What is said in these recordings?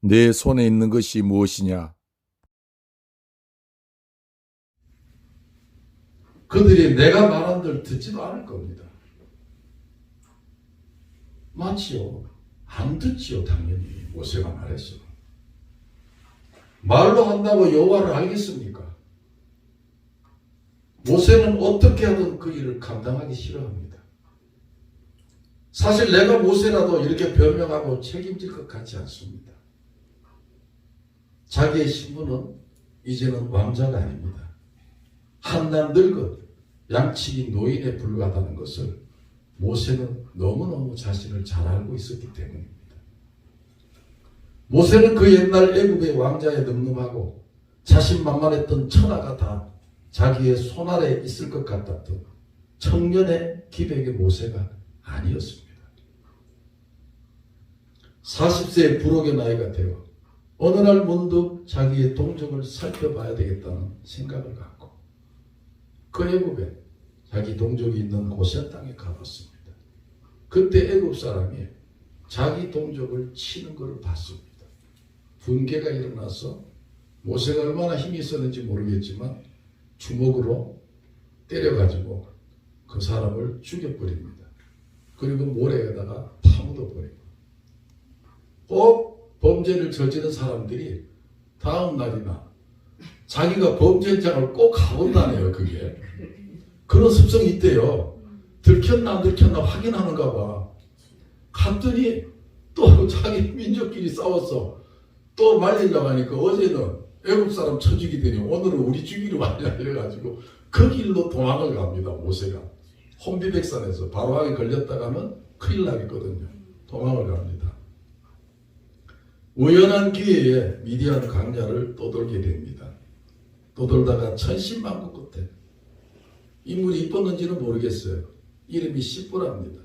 내 손에 있는 것이 무엇이냐? 그들이 내가 말한 대로 듣지도 않을 겁니다. 맞지요? 안 듣지요, 당연히. 모세가 말했어. 말로 한다고 여호와를 알겠습니까? 모세는 어떻게 하든 그 일을 감당하기 싫어합니다. 사실 내가 모세라도 이렇게 변명하고 책임질 것 같지 않습니다. 자기의 신분은 이제는 왕자가 아닙니다. 한낱 늙은 양치기 노인에 불과하다는 것을 모세는 너무너무 자신을 잘 알고 있었기 때문입니다. 모세는 그 옛날 애굽의 왕자에 늠름하고 자신만만했던 천하가 다 자기의 손 아래에 있을 것 같았던 청년의 기백의 모세가 아니었습니다. 40세의 부록의 나이가 되어 어느 날 문득 자기의 동족을 살펴봐야 되겠다는 생각을 갖고 그 애굽에 자기 동족이 있는 고센 땅에 가봤습니다. 그때 애굽 사람이 자기 동족을 치는 것을 봤습니다. 분개가 일어나서 모세가 얼마나 힘이 있었는지 모르겠지만 주먹으로 때려가지고 그 사람을 죽여버립니다. 그리고 모래에다가 파묻어버리고 꼭 범죄를 저지른 사람들이 다음 날이나 자기가 범죄 현장을 꼭 가본다네요. 그게 그런 습성이 있대요. 들켰나 안 들켰나 확인하는가 봐. 갔더니 또 자기 민족끼리 싸웠어. 또 말리려고 하니까 어제는 애국 사람 쳐 죽이더니 오늘은 우리 죽이러 왔냐 이래가지고 그 길로 도망을 갑니다. 모세가 혼비백산에서 바로하게 걸렸다가는 큰일 나겠거든요. 도망을 갑니다. 우연한 기회에 미디안 광야를 떠돌게 됩니다. 떠돌다가 천신만고 끝에 인물이 이뻤는지는 모르겠어요. 이름이 시브라입니다.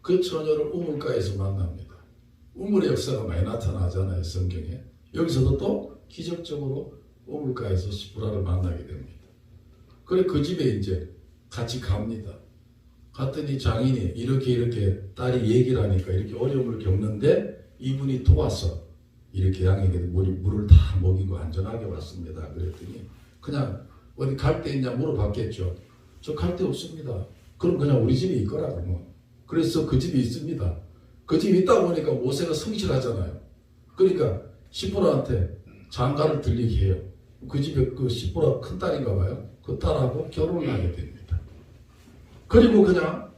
그 처녀를 우물가에서 만납니다. 우물의 역사가 많이 나타나잖아요, 성경에. 여기서도 또 기적적으로 우물가에서 시브라를 만나게 됩니다. 그래 그 집에 이제 같이 갑니다. 갔더니 장인이 이렇게 딸이 얘기를 하니까 이렇게 어려움을 겪는데 이분이 도와서 이렇게 양에게 물을 다 먹이고 안전하게 왔습니다. 그랬더니 그냥 어디 갈 데 있냐 물어봤겠죠. 저 갈 데 없습니다. 그럼 그냥 우리 집에 있거라 그러면. 그래서 그 집이 있습니다. 그 집이 있다 보니까 모세가 성실하잖아요. 그러니까 시므라한테 장가를 들리게 해요. 그 집에 그 시므라 큰 딸인가 봐요. 그 딸하고 결혼을 하게 됩니다. 그리고 그냥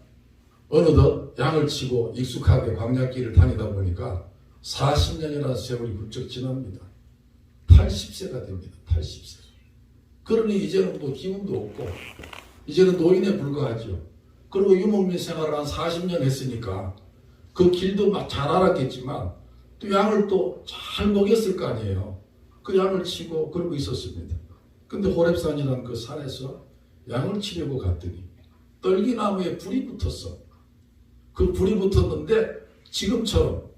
어느덧 양을 치고 익숙하게 광야길을 다니다 보니까 40년이라는 세월이 훌쩍 지납니다. 80세가 됩니다. 80세. 그러니 이제는 뭐 기운도 없고 이제는 노인에 불과하죠. 그리고 유목민 생활을 한 40년 했으니까 그 길도 막 잘 알았겠지만 또 양을 또 잘 먹였을 거 아니에요. 그 양을 치고 그러고 있었습니다. 근데 호렙산이라는 그 산에서 양을 치려고 갔더니 떨기나무에 불이 붙었어. 그 불이 붙었는데 지금처럼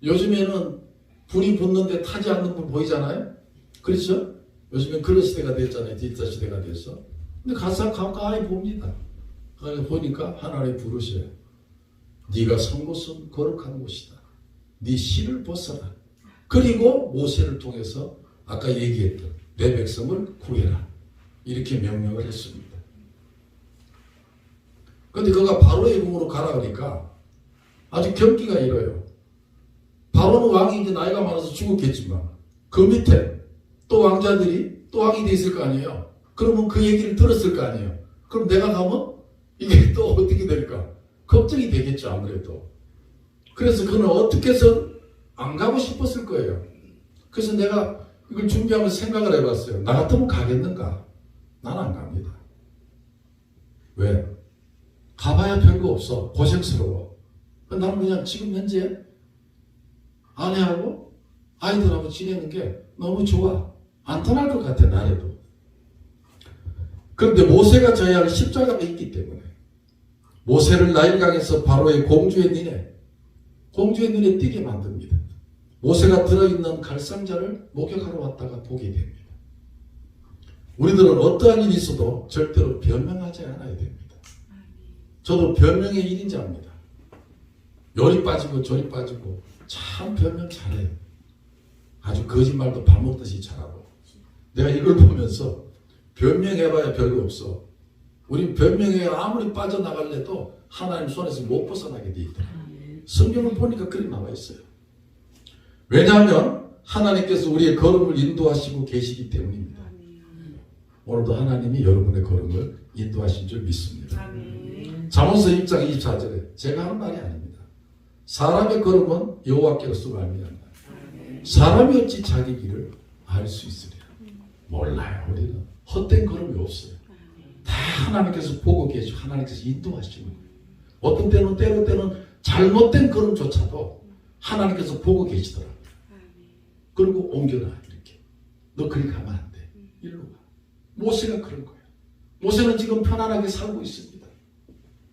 요즘에는 불이 붙는데 타지 않는 불 보이잖아요. 그렇죠? 요즘엔 그런 시대가 됐잖아요. 디지털 시대가 돼서. 근데 가서 가까이 봅니다. 보니까 하나님 부르셔요. 네가 선 곳은 거룩한 곳이다. 네 실을 벗어라. 그리고 모세를 통해서 아까 얘기했던 내 백성을 구해라. 이렇게 명령을 했습니다. 그런데 그가 바로의 궁으로 가라 그러니까 아주 경기가 이래요. 바로는 왕이 이제 나이가 많아서 죽었겠지만 그 밑에 또 왕자들이 또 왕이 돼 있을 거 아니에요. 그러면 그 얘기를 들었을 거 아니에요. 그럼 내가 가면 이게 또 어떻게 될까? 걱정이 되겠죠, 아무래도. 그래서 그는 어떻게 해서 안 가고 싶었을 거예요. 그래서 내가 이걸 준비하면서 생각을 해봤어요. 나 같으면 가겠는가? 난 안 갑니다. 왜? 가봐야 별거 없어. 고생스러워. 나는 그냥 지금 현재 아내하고 아이들하고 지내는 게 너무 좋아. 안 떠날 것 같아, 나래도. 그런데 모세가 져야 할 십자가가 있기 때문에 모세를 나일강에서 바로의 공주의 눈에 띄게 만듭니다. 모세가 들어있는 갈상자를 목욕하러 왔다가 보게 됩니다. 우리들은 어떠한 일이 있어도 절대로 변명하지 않아야 됩니다. 저도 변명의 1인자입니다. 요리 빠지고 저리 빠지고 참 변명 잘해요. 아주 거짓말도 밥 먹듯이 잘하고. 내가 이걸 보면서 변명해봐야 별거 없어. 우리 변명해 아무리 빠져나갈래도 하나님 손에서 못 벗어나게 돼 있더라. 성경을 보니까 그리 나와 있어요. 왜냐하면 하나님께서 우리의 걸음을 인도하시고 계시기 때문입니다. 오늘도 하나님이 여러분의 걸음을 인도하신 줄 믿습니다. 잠언서 1장 24절에 제가 하는 말이 아닙니다. 사람의 걸음은 여호와께로서 말미암아 사람이 어찌 자기 길을 알 수 있으리라. 몰라요. 우리는 헛된 걸음이 없어요. 다 하나님께서 보고 계시고 하나님께서 인도하시는 거예요. 어떤 때는 때는 잘못된 걸음조차도 하나님께서 보고 계시더라고요. 그리고 옮겨놔 이렇게. 너 그리 가면 안 돼. 일로 와. 모세가 그런 거예요. 모세는 지금 편안하게 살고 있습니다.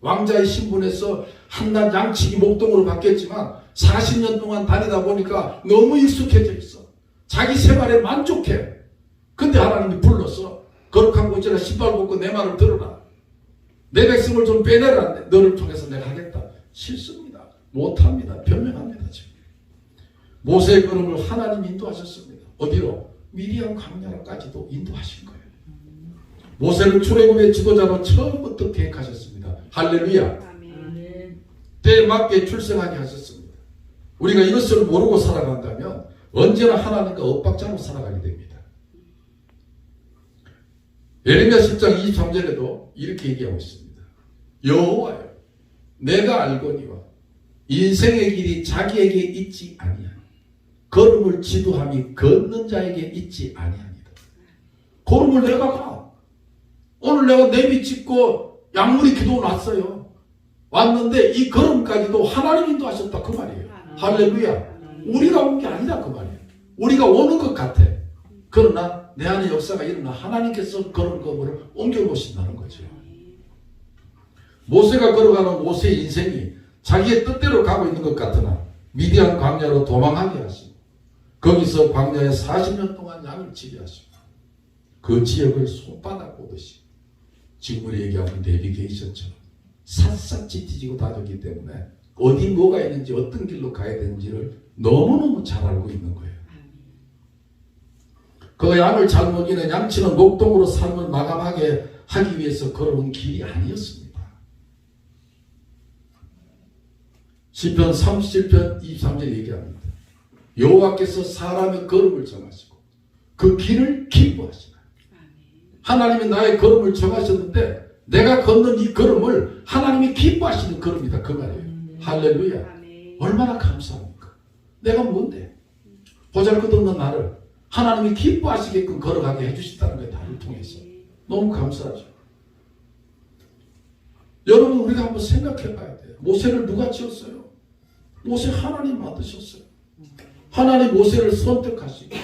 왕자의 신분에서 한낱 양치기 목동으로 바뀌었지만 40년 동안 다니다 보니까 너무 익숙해져 있어. 자기 생활에 만족해. 근데 하나님이 불러서 거룩한 곳이라 신발 벗고 내 말을 들어라. 내 백성을 좀 빼내라. 너를 통해서 내가 하겠다. 싫습니다. 못합니다. 변명합니다. 지금. 모세의 걸음을 하나님이 인도하셨습니다. 어디로? 미디안 광야로까지도 인도하신 거예요. 모세를 출애굽의 지도자로 처음부터 계획하셨습니다. 할렐루야. 때에 맞게 출생하게 하셨습니다. 우리가 이것을 모르고 살아간다면 언제나 하나님과 엇박자로 살아가게 됩니다. 예레미야 10장 23절에도 이렇게 얘기하고 있습니다. 여호와여 내가 알거니와 인생의 길이 자기에게 있지 아니하니 걸음을 지도함이 걷는 자에게 있지 아니하니다. 걸음을 내가 가. 오늘 내가 내비 찍고 양물이 기도 왔어요. 왔는데 이 걸음까지도 하나님 인도하셨다 그 말이에요. 할렐루야. 우리가 온 게 아니다 그 말이에요. 우리가 오는 것 같아. 그러나 내 안에 역사가 일어나 하나님께서 걸은 거를 옮겨보신다는 거죠. 모세가 걸어가는 모세의 인생이 자기의 뜻대로 가고 있는 것 같으나 미디안 광야로 도망하게 하시고 거기서 광야에 40년 동안 양을 치게 하시고 그 지역을 손바닥 보듯이 지금 우리 얘기하는 내비게이션처럼 샅샅이 뒤지고 다녔기 때문에 어디 뭐가 있는지 어떤 길로 가야 되는지를 너무너무 잘 알고 있는 거예요. 그 양을 잘 먹이는 양치는 목동으로 삶을 마감하게 하기 위해서 걸어온 길이 아니었습니다. 시편 37편 23절 얘기합니다. 여호와께서 사람의 걸음을 정하시고 그 길을 기뻐하시나. 하나님이 나의 걸음을 정하셨는데 내가 걷는 이 걸음을 하나님이 기뻐하시는 걸음이다 그 말이에요. 할렐루야. 얼마나 감사합니까? 내가 뭔데? 보잘것없는 나를 하나님이 기뻐하시게끔 걸어가게 해주신다는 거예요. 나를 통해서. 너무 감사하죠. 여러분 우리가 한번 생각해 봐야 돼요. 모세를 누가 지었어요? 모세 하나님 만드셨어요. 하나님 모세를 선택하시고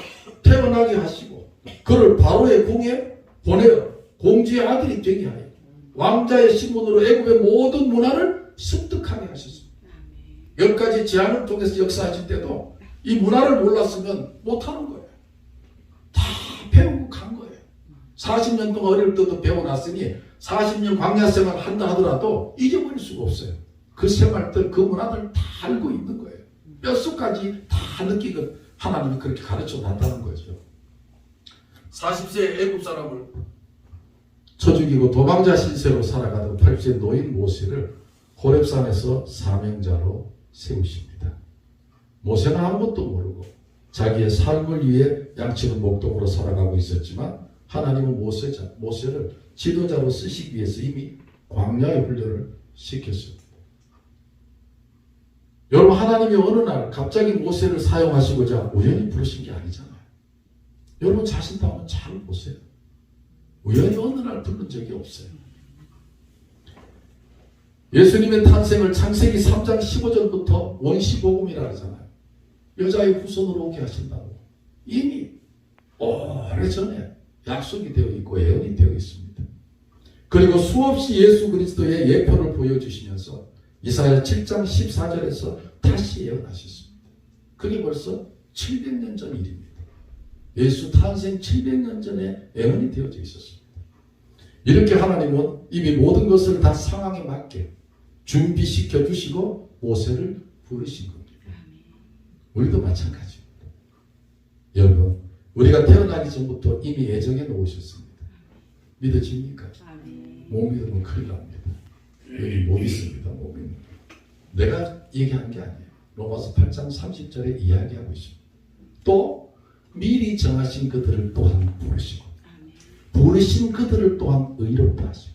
태어나게 하시고 그를 바로의 궁에 보내어 공주의 아들이 되게 하여 왕자의 신분으로 애굽의 모든 문화를 습득하게 하셨습니다. 10가지 제안을 통해서 역사하실 때도 이 문화를 몰랐으면 못하는 거예요. 다 배우고 간 거예요. 40년 동안 어릴 때도 배워놨으니 40년 광야 생활 한다 하더라도 잊어버릴 수가 없어요. 그 생활들, 그 문화들 다 알고 있는 거예요. 뼛속까지 다 느끼고 하나님이 그렇게 가르쳐 놨다는 거죠. 40세 애굽 사람을 쳐 죽이고 도망자 신세로 살아가던 80세 노인 모세를 호렙산에서 사명자로 세우십니다. 모세는 아무것도 모르고 자기의 삶을 위해 양치는 목동으로 살아가고 있었지만 하나님은 모세를 지도자로 쓰시기 위해서 이미 광야의 훈련을 시켰습니다. 여러분 하나님이 어느 날 갑자기 모세를 사용하시고자 우연히 부르신 게 아니잖아요. 여러분 자신도 한번 잘 보세요. 우연히 어느 날 부른 적이 없어요. 예수님의 탄생을 창세기 3장 15절부터 원시복음이라 하잖아요. 여자의 후손으로 오게 하신다고. 이미 오래전에 약속이 되어 있고 예언이 되어 있습니다. 그리고 수없이 예수 그리스도의 예표를 보여주시면서 이사야 7장 14절에서 다시 예언하셨습니다. 그게 벌써 700년 전 일입니다. 예수 탄생 700년 전에 예언이 되어져 있었습니다. 이렇게 하나님은 이미 모든 것을 다 상황에 맞게 준비시켜 주시고 모세를 부르신 겁니다. 우리도 마찬가지입니다. 우리가 태어나기 전부터 이미 예정해 놓으셨습니다. 믿어집니까? 아멘. 못 믿으면 큰일 납니다. 여기 못 있습니다. 못 믿는. 내가 얘기한 게 아니에요. 로마서 8장 30절에 이야기하고 있습니다. 또 미리 정하신 그들을 또한 부르시고 부르신 그들을 또한 의롭다 하시고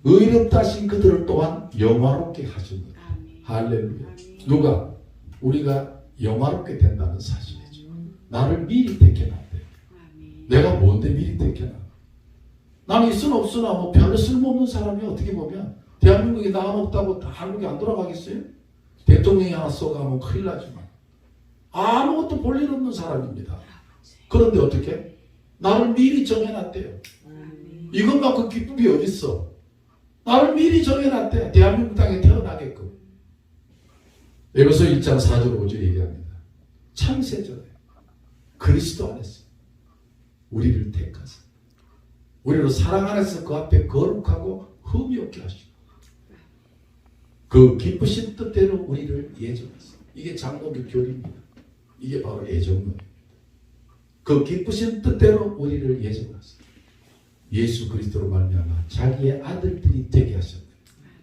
의롭다 하신 그들을 또한 영화롭게 하십니다. 할렐루야. 누가? 우리가 영화롭게 된다는 사실이죠. 나를 미리 택해놨대. 내가 뭔데 미리 택해놔? 나는 있으나 없으나 뭐 별로 쓸모없는 사람이 어떻게 보면 대한민국에 나가 없다고 다 한국에 안 돌아가겠어요? 대통령이 하나 쏘가면 큰일 나지만 아무것도 볼 일 없는 사람입니다. 그런데 어떻게? 나를 미리 정해놨대요. 이것만큼 기쁨이 어딨어? 나를 미리 정해놨대. 대한민국 땅에 태어나게끔. 에베소 1장 4절 5절 얘기합니다. 창세전에 그리스도 안에서 우리를 택하사 우리로 사랑 안에서 그 앞에 거룩하고 흠이 없게 하시고 그 기쁘신 뜻대로 우리를 예정하사. 이게 장로교 교리입니다. 이게 바로 예정론입니다. 그 기쁘신 뜻대로 우리를 예정하사 예수 그리스도로 말미암아 자기의 아들들이 되게 하셨다.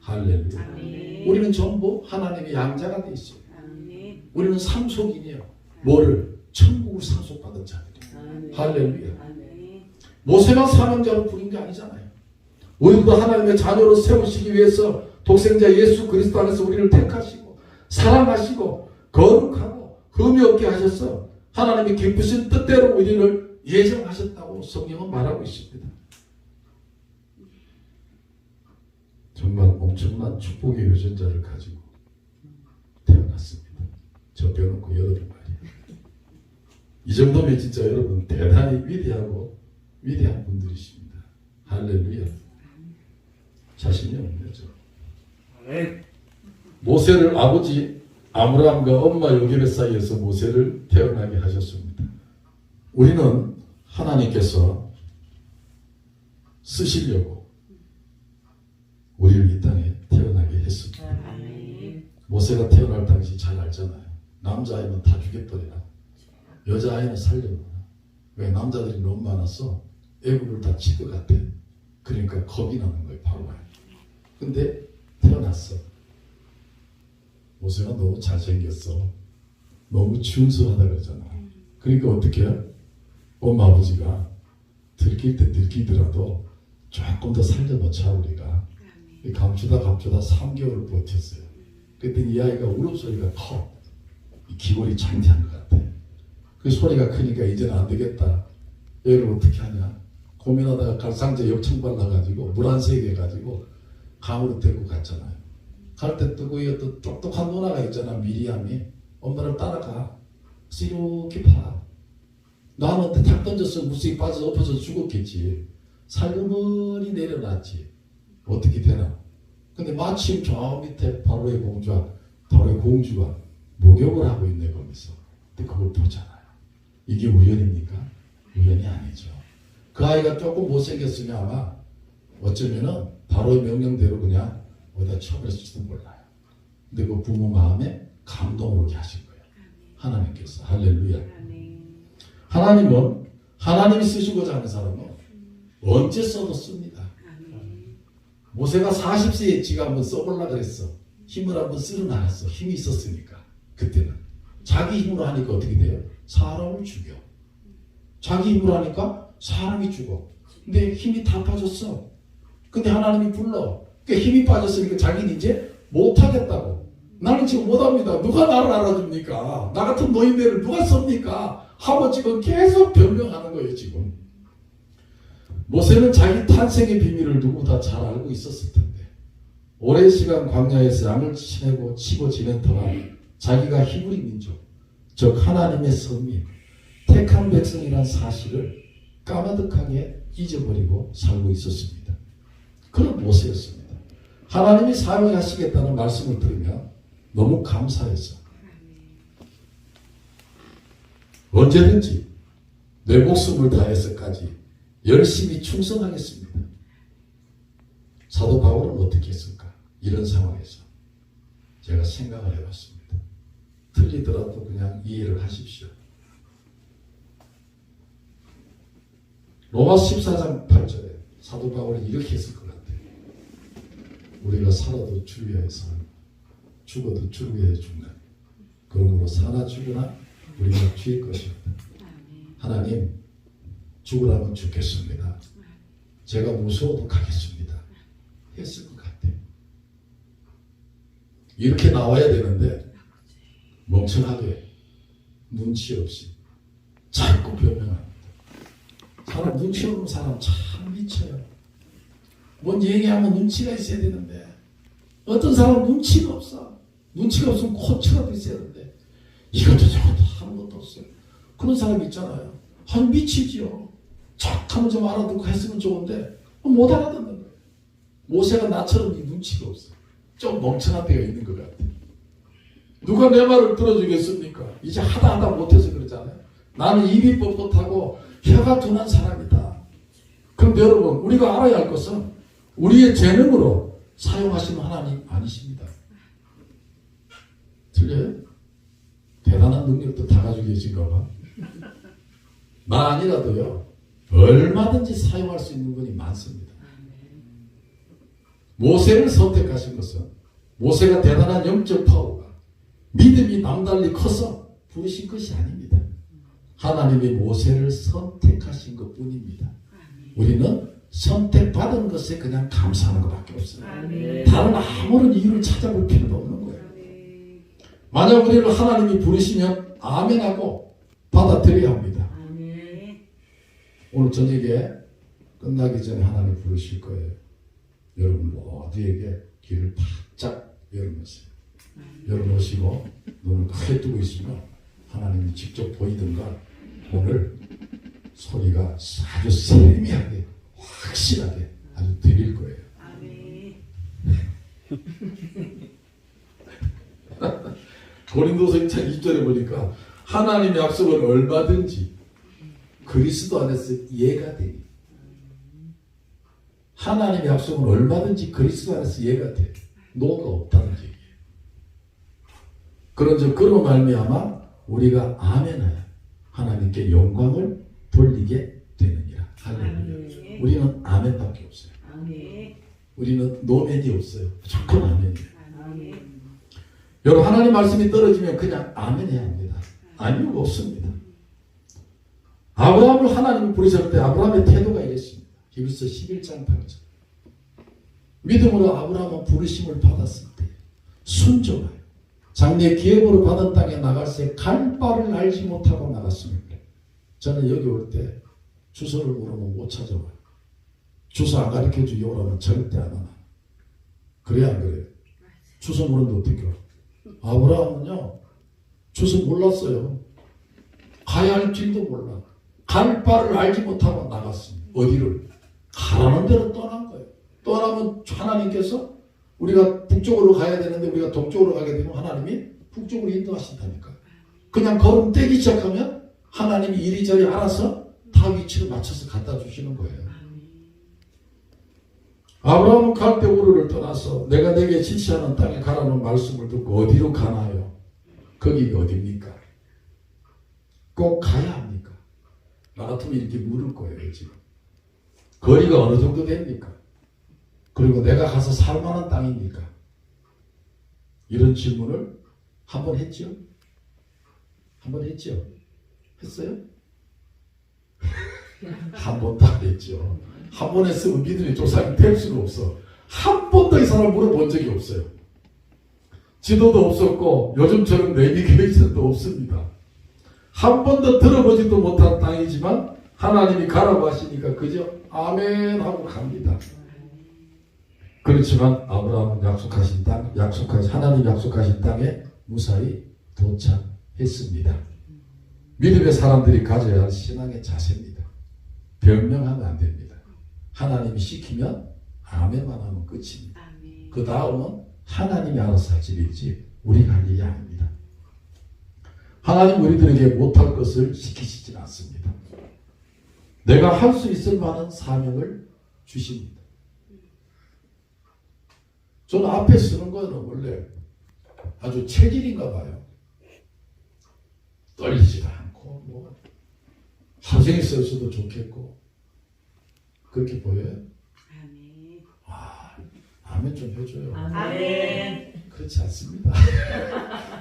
할렐루야. 아멘. 우리는 전부 하나님의 양자가 되어 있어요. 아멘. 우리는 상속인이에요. 뭐를? 천국을 상속받은 자들이에요. 할렐루야. 아멘. 모세만 사명자로 부른 게 아니잖아요. 우리도 하나님의 자녀로 세우시기 위해서 독생자 예수 그리스도 안에서 우리를 택하시고 사랑하시고 거룩하고 흠이 없게 하셔서 하나님이 기쁘신 뜻대로 우리를 예정하셨다고 성경은 말하고 있습니다. 정말 엄청난 축복의 유전자를 가지고 태어났습니다. 저 빼놓고 여러분 말이에요. 이 정도면 진짜 여러분 대단히 위대하고 위대한 분들이십니다. 할렐루야. 자신이 없네요. 모세를 아버지 아브라함과 엄마 요게벳 사이에서 모세를 태어나게 하셨습니다. 우리는 하나님께서 쓰시려고 우리를 이 땅에 태어나게 했습니다. 모세가 태어날 당시 잘 알잖아요. 남자아이는 다 죽여버리라. 여자아이는 살려놓아. 왜? 남자들이 너무 많아서 애국을 다 칠 것 같아. 그러니까 겁이 나는 거예요. 바로가. 근데 태어났어. 모세가 너무 잘생겼어. 너무 준수하다 그러잖아. 그러니까 어떻게 해요? 엄마 아버지가 들킬 때 들키더라도 조금 더 살려놓자 우리가. 감추다 3개월을 버텼어요. 그랬더니 이 아이가 울음소리가 커. 이 기골이 창대한 것 같아. 그 소리가 크니까 이제는 안 되겠다. 얘를 어떻게 하냐. 고민하다가 갈상제 역청 발라가지고 물 한 세 개 가지고 강으로 데리고 갔잖아요. 갈 때 뜨고 또 똑똑한 누나가 있잖아. 미리암이. 엄마를 따라가. 이렇게 봐. 나한테 탁 던졌으면 물속에 빠져서 엎어져 죽었겠지. 살그머니 내려놨지. 어떻게 되나. 근데 마침 저 밑에 바로의 공주가 목욕을 하고 있네 거기서. 근데 그걸 보잖아요. 이게 우연입니까? 우연이 아니죠. 그 아이가 조금 못생겼으면 아마 어쩌면은 바로의 명령대로 그냥 어디다 쳐버렸을지도 몰라요. 근데 그 부모 마음에 감동을 오게 하신 거예요. 하나님께서. 할렐루야. 하나님은 하나님이 쓰시고자 하는 사람은 언제 써도 씁니다. 모세가 40세에 지가 한번 써보려고 그랬어. 힘을 한번 쓰러 나갔어. 힘이 있었으니까. 그때는. 자기 힘으로 하니까 어떻게 돼요? 사람을 죽여. 자기 힘으로 하니까 사람이 죽어. 근데 힘이 다 빠졌어. 근데 하나님이 불러. 그러니까 힘이 빠졌으니까 자기는 이제 못하겠다고. 나는 지금 못합니다. 누가 나를 알아줍니까? 나 같은 노인네를 누가 섭니까? 하고 지금 계속 변명하는 거예요. 지금. 모세는 자기 탄생의 비밀을 누구보다 잘 알고 있었을 텐데 오랜 시간 광야에서 양을 치고 지낸 동안 자기가 히브리 민족, 즉 하나님의 선민, 택한 백성이란 사실을 까마득하게 잊어버리고 살고 있었습니다. 그런 모세였습니다. 하나님이 사용하시겠다는 말씀을 들으면 너무 감사해서 언제든지 내 목숨을 다해서까지 열심히 충성하겠습니다. 사도 바울은 어떻게 했을까? 이런 상황에서 제가 생각을 해봤습니다. 틀리더라도 그냥 이해를 하십시오. 로마서 14장 8절에 사도 바울은 이렇게 했을 것 같아요. 우리가 살아도 주를 위하여 살고 죽어도 주를 위하여 죽나. 그러므로 사나 죽으나 우리가 주의 것이었다. 하나님, 죽으라면 죽겠습니다. 제가 무서워도 가겠습니다. 했을 것 같아요. 이렇게 나와야 되는데 멍청하게 눈치 없이 자꾸 변명합니다. 사람 눈치 없는 사람 참 미쳐요. 뭔 얘기하면 눈치가 있어야 되는데 어떤 사람은 눈치가 없어. 눈치가 없으면 코치라도 있어야 되는데 이것도 저것도 아무것도 없어요. 그런 사람이 있잖아요. 한 미치지요. 착하면 좀 알아듣고 했으면 좋은데 못 알아듣는 거예요. 모세가 나처럼 이 눈치가 없어. 좀 멍청한 데가 있는 것 같아요. 누가 내 말을 들어주겠습니까? 이제 하다 못해서 그러잖아요. 나는 입이 뻣뻣하고 혀가 둔한 사람이다. 그런데 여러분, 우리가 알아야 할 것은 우리의 재능으로 사용하시는 하나님 아니십니다. 틀려요? 대단한 능력도 다 가지고 계신가 봐. 나 아니라도요, 얼마든지 사용할 수 있는 분이 많습니다. 모세를 선택하신 것은 모세가 대단한 영적 파워가 믿음이 남달리 커서 부르신 것이 아닙니다. 하나님이 모세를 선택하신 것 뿐입니다. 우리는 선택받은 것에 그냥 감사하는 것밖에 없어요. 다른 아무런 이유를 찾아볼 필요도 없는 거예요. 만약 우리를 하나님이 부르시면 아멘하고 받아들여야 합니다. 오늘 저녁에 끝나기 전에 하나님 부르실 거예요. 여러분 모두에게 길을 바짝 열어놓으세요. 열어놓으시고 눈을 크게 뜨고 있으면 하나님이 직접 보이든가 오늘 소리가 아주 세미하게 확실하게 아주 들릴 거예요. 고린도서 2장 2절에 보니까 하나님의 약속은 얼마든지 그리스도 안에서 예가 되니 하나님의 약속은 얼마든지 그리스도 안에서 예가 돼. 노가 없다는 얘기예요. 그런 말미암아 우리가 아멘하여 하나님께 영광을 돌리게 되느니라. 할렐루야. 우리는 아멘밖에 없어요. 우리는 노멘이 없어요. 무조건 아멘이에요. 여러분, 하나님 말씀이 떨어지면 그냥 아멘해야 합니다. 아니면 없습니다. 아브라함을 하나님이 부르실 때 아브라함의 태도가 이랬습니다. 히브리서 11장 8절. 믿음으로 아브라함은 부르심을 받았을 때 순종하여 장래 기업으로 받은 땅에 나갈새 갈 바를 알지 못하고 나갔습니다. 저는 여기 올 때 주소를 물으면 못 찾아와요. 주소 안 가르쳐 주려고 하면 절대 안 와요. 그래야 안 그래요? 주소 모르는데 어떻게 와? 아브라함은요, 주소 몰랐어요. 가야 할 길도 몰라. 갈 바를 알지 못하고 나갔습니다. 어디를? 가라는 대로 떠난 거예요. 떠나면 하나님께서 우리가 북쪽으로 가야 되는데 우리가 동쪽으로 가게 되면 하나님이 북쪽으로 인도하신다니까. 그냥 걸음 떼기 시작하면 하나님이 이리저리 알아서 다 위치를 맞춰서 갖다 주시는 거예요. 아브라함은 갈대 우르를 떠나서 내가 내게 지시하는 땅에 가라는 말씀을 듣고 어디로 가나요? 거기가 어디입니까? 꼭 가야 합니까? 나 같으면 이렇게 물을 거예요. 지금 거리가 어느 정도 됩니까? 그리고 내가 가서 살 만한 땅입니까? 이런 질문을 한 번 했죠? 한 번 했죠? 했어요? 한 번도 안 했죠. 한 번 했으면 믿음의 조상이 될 수가 없어. 한 번도 이 사람 물어본 적이 없어요. 지도도 없었고 요즘처럼 내비게이션도 없습니다. 한 번도 들어보지도 못한 땅이지만 하나님이 가라고 하시니까 그저 아멘 하고 갑니다. 그렇지만 아브라함은 약속하신 땅, 하나님 약속하신 땅에 무사히 도착했습니다. 믿음의 사람들이 가져야 할 신앙의 자세입니다. 변명하면 안 됩니다. 하나님이 시키면 아멘만 하면 끝입니다. 그 다음은 하나님이 알아서 할 일이지 우리가 할 일이 아닙니다. 하나님 우리들에게 못할 것을 시키시진 않습니다. 내가 할 수 있을 만한 사명을 주십니다. 저는 앞에 쓰는 거는 원래 아주 체질인가 봐요. 떨리지도 않고 뭐 하루 종일 써서도 좋겠고 그렇게 보여요? 아멘. 아멘 좀 해줘요. 아멘. 그렇지 않습니다.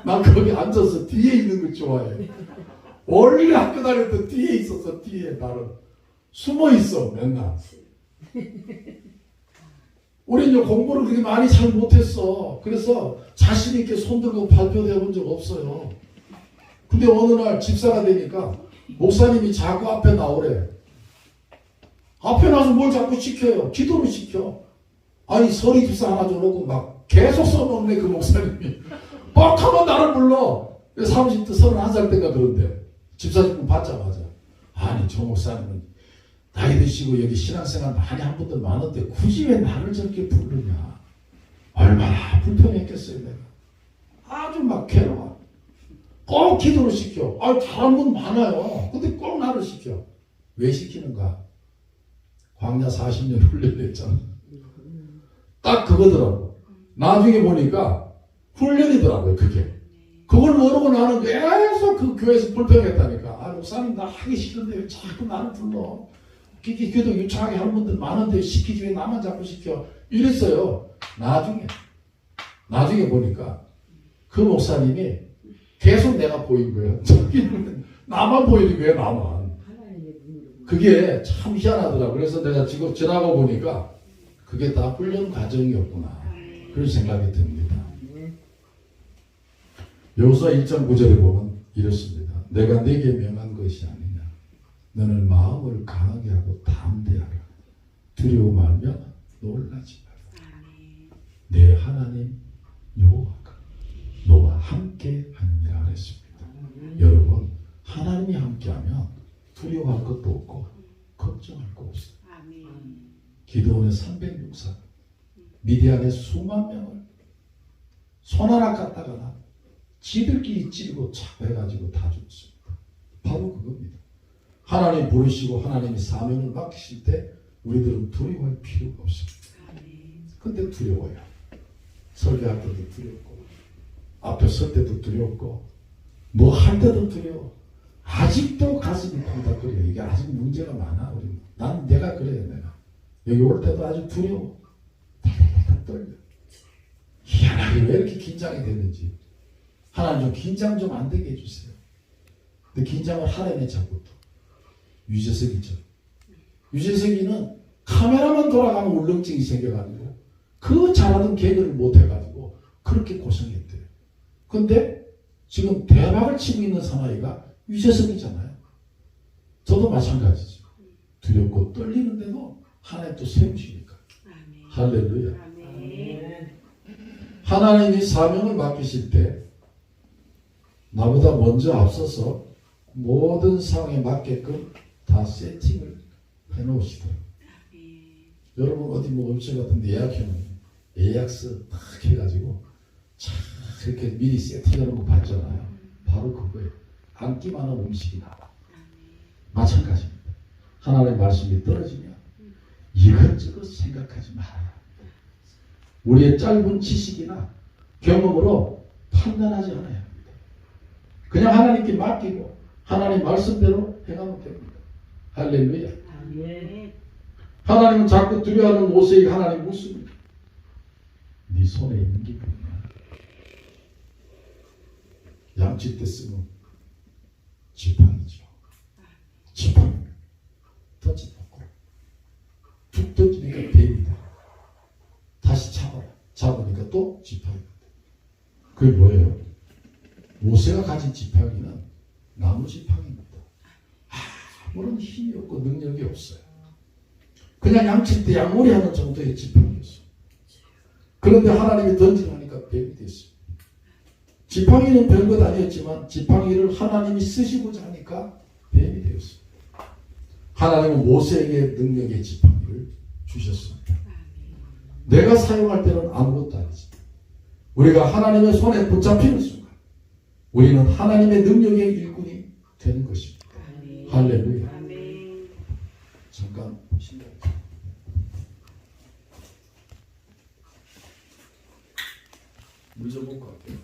난 거기 앉아서 뒤에 있는 걸 좋아해. 원래 학교 다닐 때 뒤에 있어서 뒤에 나는 숨어 있어 맨날. 우리는 공부를 그렇게 많이 잘 못했어. 그래서 자신 있게 손 들고 발표해 본 적 없어요. 근데 어느 날 집사가 되니까 목사님이 자꾸 앞에 나오래. 앞에 나서 뭘 자꾸 시켜요. 기도를 시켜. 아니 서리 집사 하나 줘놓고 막 계속 써먹네 그 목사님이. 막 하면 나를 불러. 30대 31살 때가 그런데 집사님 받자마자 아니 저 목사님은 나이 드시고 여기 신앙생활 많이 한 분들 많은데 굳이 왜 나를 저렇게 부르냐. 얼마나 불편했겠어요 내가. 아주 막 괴로워. 꼭 기도를 시켜. 잘하는 분 많아요. 근데 꼭 나를 시켜. 왜 시키는가? 광야 40년 훈련했잖아. 딱 그거더라고. 나중에 보니까 훈련이더라고요 그게. 그걸 모르고 나는 계속 그 교회에서 불평했다니까. 목사님 나 하기 싫은데 왜 자꾸 나를 불러. 기도 유창하게 하는 분들 많은데 시키지 왜 나만 자꾸 시켜. 이랬어요. 나중에 보니까 그 목사님이 계속 내가 보인 거예요. 나만 보이는 거예요 나만. 그게 참 희한하더라고요. 그래서 내가 지금 지나고 보니까 그게 다 훈련 과정이었구나. 그런 생각이 듭니다. 여호수아 1장 9절에 보면 이렇습니다. 내가 네게 명한 것이 아니냐. 너는 마음을 강하게 하고 담대하라. 두려워 말며 놀라지 마라. 내 하나님 여호와가 너와 함께 하느니라 그랬습니다. 여러분 하나님이 함께하면 두려워할 것도 없고 걱정할 거 없어요. 기드온의 306사 미디안의 수만 명을 손 하나 갖다가 지들끼리 찌르고 차고 해가지고 다 죽었습니다. 바로 그겁니다. 하나님 부르시고 하나님이 사명을 맡기실 때 우리들은 두려워할 필요가 없습니다. 근데 두려워요. 설교할 때도 두렵고 앞에 설 때도 두렵고 뭐 할 때도 두려워. 아직도 가슴이 콩닥거려. 이게 아직 문제가 많아. 우리. 난 내가 그래요. 내가 여기 올 때도 아주 두려워. 달달달 떨려. 희한하게 왜 이렇게 긴장이 되는지. 하나님 좀 긴장 좀 안 되게 해주세요. 근데 긴장을 하려면 자꾸 또 유재석이죠. 유재석이는 카메라만 돌아가면 울렁증이 생겨가지고 그 잘하던 개그를 못해가지고 그렇게 고생했대요. 근데 지금 대박을 치고 있는 사나이가 유재석이잖아요. 저도 마찬가지죠. 두렵고 떨리는데도 하나님 또 세우시니까. 할렐루야. 하나님이 사명을 맡기실 때 나보다 먼저 앞서서 모든 상황에 맞게끔 다 세팅을 해놓으시더라고요. 여러분 어디 뭐 음식 같은데 예약해놓으면 예약서 딱 해가지고 참 그렇게 미리 세팅해놓은 거 봤잖아요. 바로 그거예요. 앉기만 하면 음식이 나와. 마찬가지입니다. 하나님의 말씀이 떨어지면 이것저것 생각하지 말아야. 우리의 짧은 지식이나 경험으로 판단하지 않아야 합니다. 그냥 하나님께 맡기고 하나님 말씀대로 해가면 됩니다. 할렐루야. 하나님은 자꾸 두려워하는 모세에게 하나님 묻습니다. 네 손에 있는 게 뭐냐? 양치 때 쓰면 지팡이죠. 지팡이. 던져놓고 툭 던지니까 뱀이다. 다시 잡아라. 잡으니까 또 지팡이다. 그게 뭐예요? 모세가 가진 지팡이는 나무 지팡이입니다. 아무런 힘이 없고 능력이 없어요. 그냥 양칠 때 양머리 하는 정도의 지팡이였어요. 그런데 하나님이 던지라니까 뱀이 됐어요. 지팡이는 별것 아니었지만 지팡이를 하나님이 쓰시고자 하니까 뱀이 되었어요. 하나님은 모세에게 능력의 지팡이를 주셨습니다. 내가 사용할 때는 아무것도 아니지. 우리가 하나님의 손에 붙잡히는 순간 우리는 하나님의 능력의 일꾼이 되는 것입니다. 할렐루야. 잠깐 보시면 물 좀 먹고 갈게요.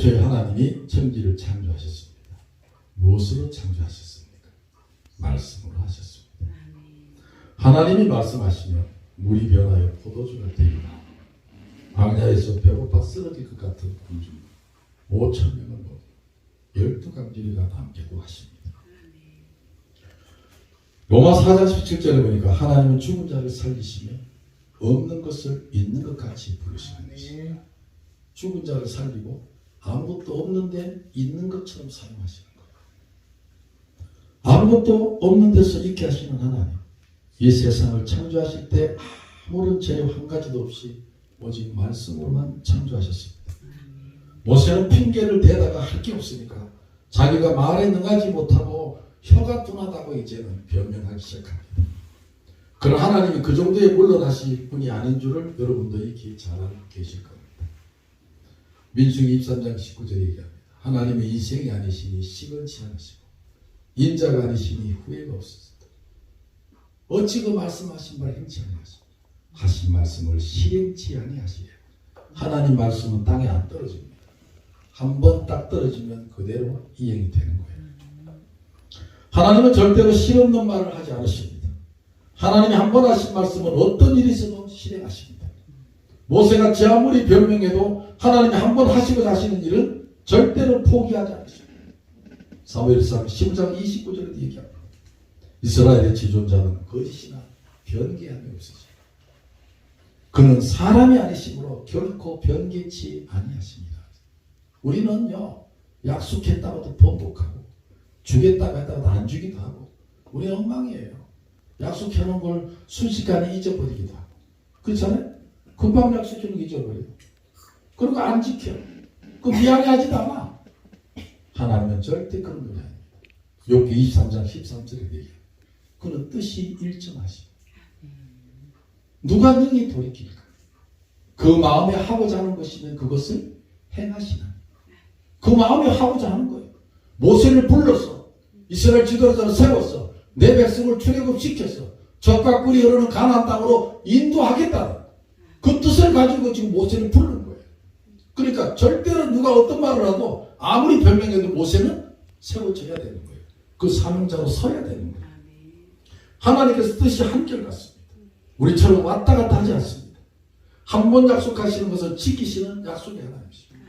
애초에 하나님이 천지를 창조하셨습니다. 무엇으로 창조하셨습니까? 말씀으로 하셨습니다. 하나님이 말씀하시면 물이 변하여 포도주가 되리라. 광야에서 배고파 쓰러질 것 같은 군주 5,000명을 먹이 12강진이가 남기고 하십니다. 로마 4장 17절에 보니까 하나님은 죽은 자를 살리시며 없는 것을 있는 것 같이 부르시는 것입니다. 죽은 자를 살리고 아무것도 없는데 있는 것처럼 사용하시는 거예요. 아무것도 없는 데서 있게 하시는 하나님. 이 세상을 창조하실 때 아무런 재료 한 가지도 없이 오직 말씀으로만 창조하셨습니다. 모세는 핑계를 대다가 할 게 없으니까 자기가 말에 능하지 못하고 혀가 둔하다고 이제는 변명하기 시작합니다. 그런 하나님이 그 정도에 물러나실 분이 아닌 줄을 여러분도 익히 잘 알고 계실 겁니다. 민수기 23장 19절에 얘기합니다. 하나님의 인생이 아니시니 시건치 않으시고 인자가 아니시니 후회가 없으시다. 어찌 그 말씀하신 말 행치 아니하시고 하신 말씀을 실행치 아니하시려. 하나님 말씀은 땅에 안 떨어집니다. 한 번 딱 떨어지면 그대로 이행이 되는 거예요. 하나님은 절대로 실없는 말을 하지 않으십니다. 하나님이 한 번 하신 말씀은 어떤 일이 있어도 실행하십니다. 모세같이 아무리 변명해도 하나님이 한 번 하시고자 하시는 일은 절대로 포기하지 않으십니다. 사무엘상 15장 29절에도 얘기합니다. 이스라엘의 지존자는 거짓이나 변개함이 없으시다. 그는 사람이 아니시므로 결코 변개치 아니하십니다. 우리는요, 약속했다고도 번복하고 주겠다고 했다고도 안 주기도 하고 우리는 엉망이에요. 약속해놓은 걸 순식간에 잊어버리기도 하고 그렇잖아요? 금방 약속해놓은 거 잊어버려요. 그리고 안 지켜. 그 미안해하지도 않아. 하나님은 절대 그런 분이 아닙니다. 욥기 23장 13절에 얘기해요. 그는 뜻이 일정하시고 누가 능히 돌이킬까? 그 마음에 하고자 하는 것이면 그것을 행하시나. 그 마음에 하고자 하는 거예요. 모세를 불러서 이스라엘 지도자를 세워서 내 백성을 출애굽시켜서 젖과 꿀이 흐르는 가나안 땅으로 인도하겠다는 그 뜻을 가지고 지금 모세를 부르는 거예요. 그러니까 절대로 누가 어떤 말을 하도 아무리 변명해도 모세는 세워져야 되는 거예요. 그 사명자로 서야 되는 거예요. 하나님께서 뜻이 한결같습니다. 우리처럼 왔다 갔다 하지 않습니다. 한 번 약속하시는 것을 지키시는 약속의 하나님이십니다.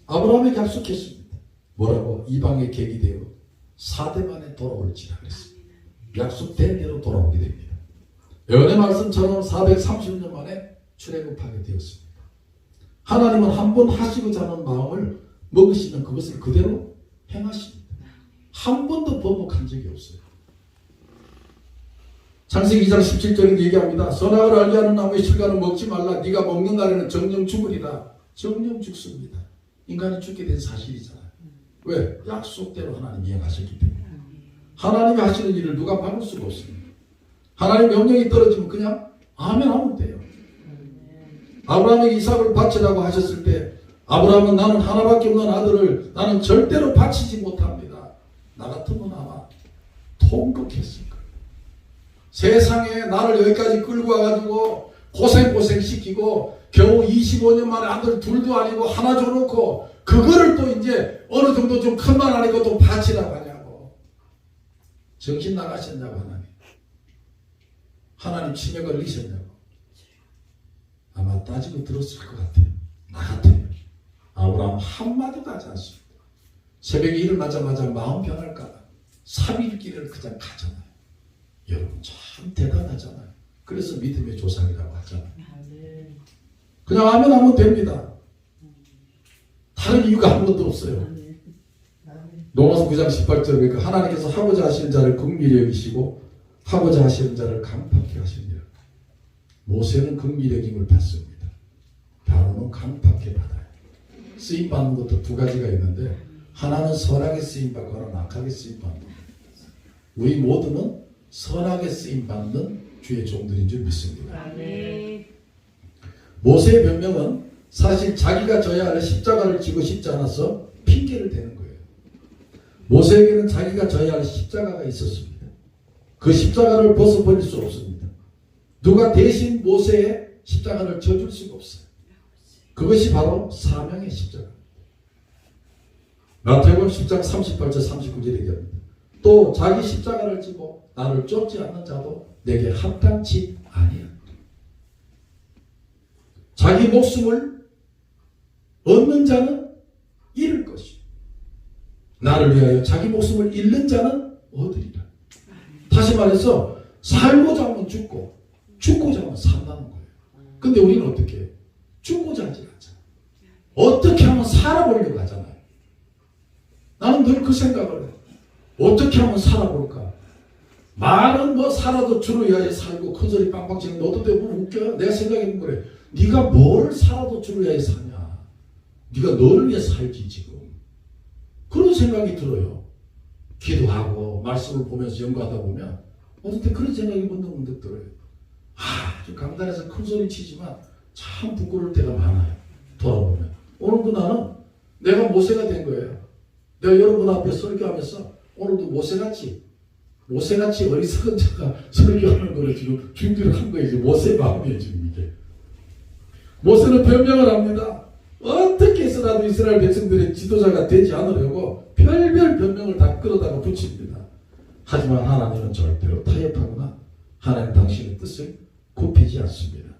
아브라함에게 약속했습니다. 뭐라고? 이방의 객이 되어 4대 만에 돌아올지라 그랬습니다. 약속된 대로 돌아오게 됩니다. 예언의 말씀처럼 430년 만에 출애굽하게 되었습니다. 하나님은 한 번 하시고자 하는 마음을 먹으시면 그것을 그대로 행하십니다. 한 번도 번복한 적이 없어요. 창세기 2장 17절에 얘기합니다. 선악을 알게 하는 나무의 실과는 먹지 말라. 네가 먹는 날에는 정령 죽으리라. 정령 죽습니다. 인간이 죽게 된 사실이잖아요. 왜? 약속대로 하나님이 이행하셨기 때문에. 하나님이 하시는 일을 누가 막을 수가 없습니다. 하나님 명령이 떨어지면 그냥 아멘 하면 돼요. 아브라함에게 이삭을 바치라고 하셨을 때 아브라함은 나는 하나밖에 없는 아들을 나는 절대로 바치지 못합니다. 나 같으면 아마 통곡했을 거예요. 세상에 나를 여기까지 끌고 와가지고 고생시키고 겨우 25년 만에 아들 둘도 아니고 하나 줘놓고 그거를 또 이제 어느 정도 좀 큰 말 아니고 또 바치라고 하냐고. 정신 나가셨냐고 하나님. 하나님 치매 걸리셨냐고. 아마 따지고 들었을 것 같아요. 나 같아요. 아브라함 한마디도 하지 않습니다. 새벽에 일어나자마자 마음 변할까 봐 삽일길을 그냥 가잖아요. 여러분 참 대단하잖아요. 그래서 믿음의 조상이라고 하잖아요. 그냥 아멘 하면 됩니다. 다른 이유가 아무것도 없어요. 로마서 9장 18절 그러니까 하나님께서 하고자 하시는 자를 긍휼히 여기시고 하고자 하시는 자를 강팍히 하시니라. 모세는 긍휼히 여김을 받습니다. 바로는 강팍히 받아요. 쓰임받는 것도 두 가지가 있는데 하나는 선하게 쓰임받고 하나는 악하게 쓰임받는 거예요. 우리 모두는 선하게 쓰임받는 주의 종들인 줄 믿습니다. 모세의 변명은 사실 자기가 져야 할 십자가를 지고 싶지 않아서 핑계를 대는 거예요. 모세에게는 자기가 져야 할 십자가가 있었습니다. 그 십자가를 벗어버릴 수 없습니다. 누가 대신 모세의 십자가를 져줄 수가 없어요. 그것이 바로 사명의 십자가입니다. 마태복음 10장 38절 39절 얘기합니다. 또 자기 십자가를 지고 나를 쫓지 않는 자도 내게 합당치 아니야. 자기 목숨을 얻는 자는 잃을 것이요 나를 위하여 자기 목숨을 잃는 자는 얻으리라. 다시 말해서 살고자 하면 죽고 죽고자 하면 산다는 거예요. 근데 우리는 어떻게 해요? 죽고자 하지 않잖아요. 어떻게 하면 살아보려고 하잖아요. 나는 늘 그 생각을 해요. 어떻게 하면 살아볼까? 말은 뭐 살아도 주를 위하여 살고 큰소리 빵빵 치는 너도 대부분 웃겨요. 내가 생각해본 거래. 네가 뭘 살아도 주를 위하여 사냐? 네가 너를 위해 살지 지금. 그런 생각이 들어요. 기도하고 말씀을 보면서 연구하다 보면 어떨 때 그런 생각이 문득문득 들어요. 아주 강단에서 큰소리 치지만 참 부끄러울 때가 많아요. 돌아보면. 오늘도 나는 내가 모세가 된 거예요. 내가 여러분 앞에 설교하면서 오늘도 모세같이 어리석은 자가 설교하는 거를 지금 준비를 한 거예요. 모세의 마음이에요 지금 이게. 모세는 변명을 합니다. 어떻게 해서라도 이스라엘 백성들의 지도자가 되지 않으려고 별별 변명을 다 끌어다가 붙입니다. 하지만 하나님은 절대로 타협하거나 하나님 당신의 뜻을 굽히지 않습니다.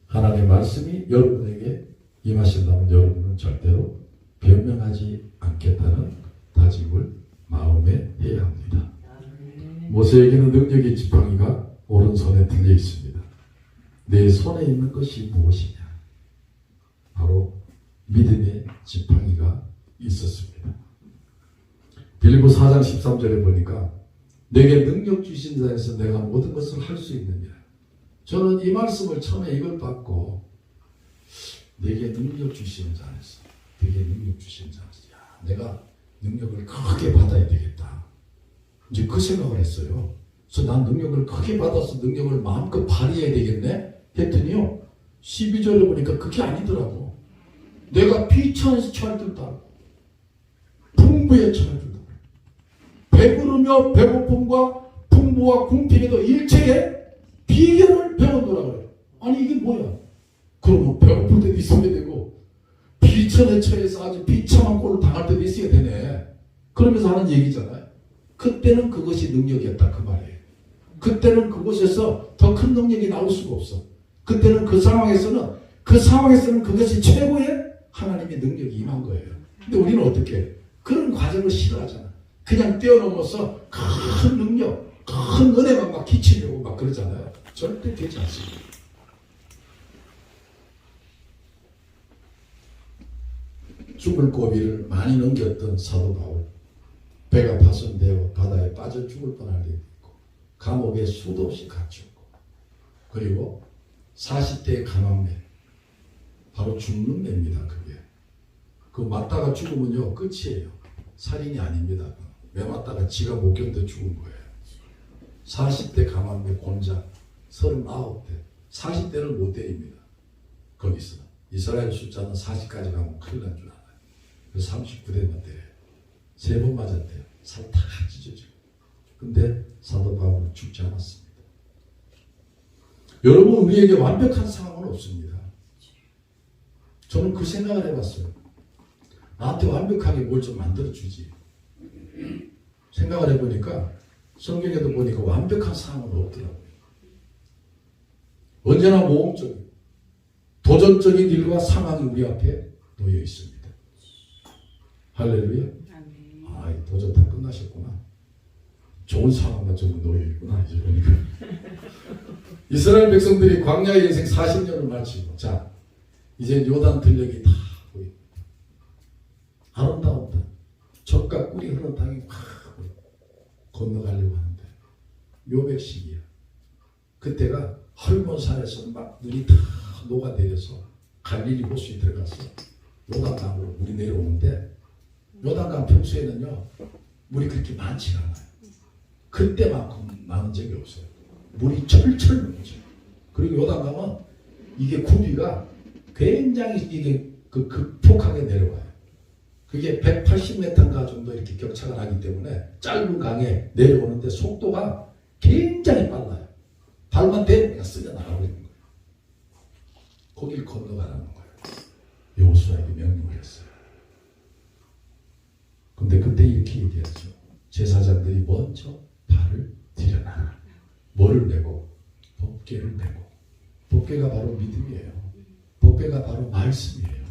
하나님의 말씀이 여러분에게 임하신다면 여러분은 절대로 변명하지 않겠다는 다짐을 마음에 해야 합니다. 모세에게는 능력의 지팡이가 오른손에 들려 있습니다. 내 손에 있는 것이 무엇이냐? 바로 믿음의 지팡이가 있었습니다. 빌립보 4장 13절에 보니까 내게 능력 주신 자에서 내가 모든 것을 할 수 있느니라. 저는 이 말씀을 처음에 이걸 받고 내게 능력 주시는 자에서 내게 능력 주시는 자에서 내가 능력을 크게 받아야 되겠다. 이제 그 생각을 했어요. 그래서 난 능력을 크게 받아서 능력을 마음껏 발휘해야 되겠네 했더니요 12절에 보니까 그게 아니더라고. 내가 비천에서 처할 줄도 알고 풍부에 처할 줄도 알고 배부르며 배고픔과 풍부와 궁핍에도 일체의 비결을 배워놓으라 그래요. 아니 이게 뭐야? 그러면 배고플 때도 있어야 되고 비천에 처해서 아주 비참한 꼴을 당할 때도 있어야 되네. 그러면서 하는 얘기잖아요. 그때는 그것이 능력이었다 그 말이에요. 그때는 그곳에서 더 큰 능력이 나올 수가 없어. 그때는 그 상황에서는 그것이 최고의 하나님의 능력이 임한 거예요. 근데 우리는 어떻게 해? 그런 과정을 싫어하잖아. 그냥 뛰어넘어서 큰 능력, 큰 은혜만 막 끼치려고 막 그러잖아요. 절대 되지 않습니다. 죽을 고비를 많이 넘겼던 사도 바울. 배가 파손되어 바다에 빠져 죽을 뻔할 일이 있고 감옥에 수도 없이 갇혔고 그리고 40대의 감암매 바로 죽는 매입니다. 그게 그 맞다가 죽으면요 끝이에요. 살인이 아닙니다. 매 맞다가 지가 못 견뎌 죽은 거예요. 40대 감암매 곤자 39대 40대를 못 때립니다. 거기서 이스라엘 숫자는 40까지 가면 큰일 날 줄 알아요. 그래서 39대만 때려요. 3번 맞았대요. 살 다 찢어지고. 근데 사도 바울은 죽지 않았습니다. 여러분 우리에게 완벽한 상황은 없습니다. 저는 그 생각을 해봤어요. 나한테 완벽하게 뭘 좀 만들어주지. 생각을 해보니까 성경에도 보니까 완벽한 상황은 없더라고요. 언제나 모험적인 도전적인 일과 상황이 우리 앞에 놓여 있습니다. 할렐루야. 아, 이 도전 다 끝나셨구나. 좋은 상황만 좀 놓여 있구나. 이제 보니까 이스라엘 백성들이 광야의 인생 40년을 마치고 자 이제 요단 들녘이 다 보이고 아름다운 땅 젖과 꿀이 흐르는 땅이 막 보이고 건너가려고 하는데 묘백식이야. 그때가 헐몬산에서 막 눈이 다 녹아내려서 갈릴리 호수에 들어가서 요단강으로 물이 내려오는데 요단강 평소에는요 물이 그렇게 많지 않아요. 그때만큼 많은 적이 없어요. 물이 철철 넘쳐. 그리고 요단강은 이게 굽이가 굉장히 이게 극폭하게 내려와요. 그게 180m인가 정도 이렇게 격차가 나기 때문에 짧은 강에 내려오는데 속도가 굉장히 빨라요. 발만 대면 그냥 쓸려 나가버리는 거예요. 거길 건너가라는 거예요. 여호수아에게 명령을 했어요. 근데 그때 이렇게 얘기하죠. 제사장들이 먼저 발을 들여놔라. 뭐를 메고? 법궤를 메고. 법궤가 바로 믿음이에요. 법궤가 바로 말씀이에요.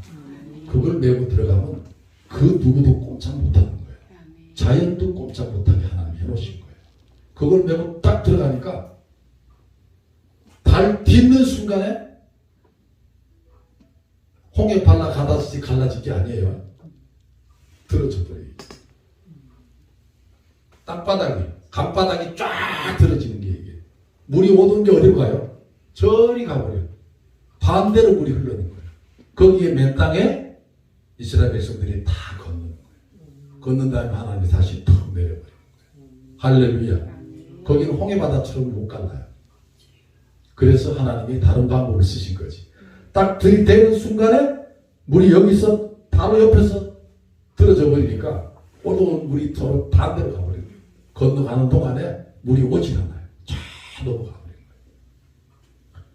그걸 메고 들어가면 그 누구도 꼼짝 못하는 거예요. 자연도 꼼짝 못하게 하나님 해놓으신 거예요. 그걸 메고 딱 들어가니까 발 딛는 순간에 홍해 발라 가다시 갈라질 게 아니에요. 들어져 버려요. 땅바닥이, 강바닥이 쫙 들어지는 게 이게. 물이 오던 게 어디로 가요? 저리 가버려요. 반대로 물이 흐르는 거예요. 거기에 맨 땅에 이스라엘 백성들이 다 걷는 거예요. 걷는 다음에 하나님이 다시 툭 내려버려요. 할렐루야. 거기는 홍해바다처럼 못 갈라요. 그래서 하나님이 다른 방법을 쓰신 거지. 딱 들이대는 순간에 물이 여기서 바로 옆에서 들어져 버리니까 올라온 물이 서로 반대로 가버려요. 건너가는 동안에 물이 오질 않아요. 쫙 넘어가 버리는 거예요.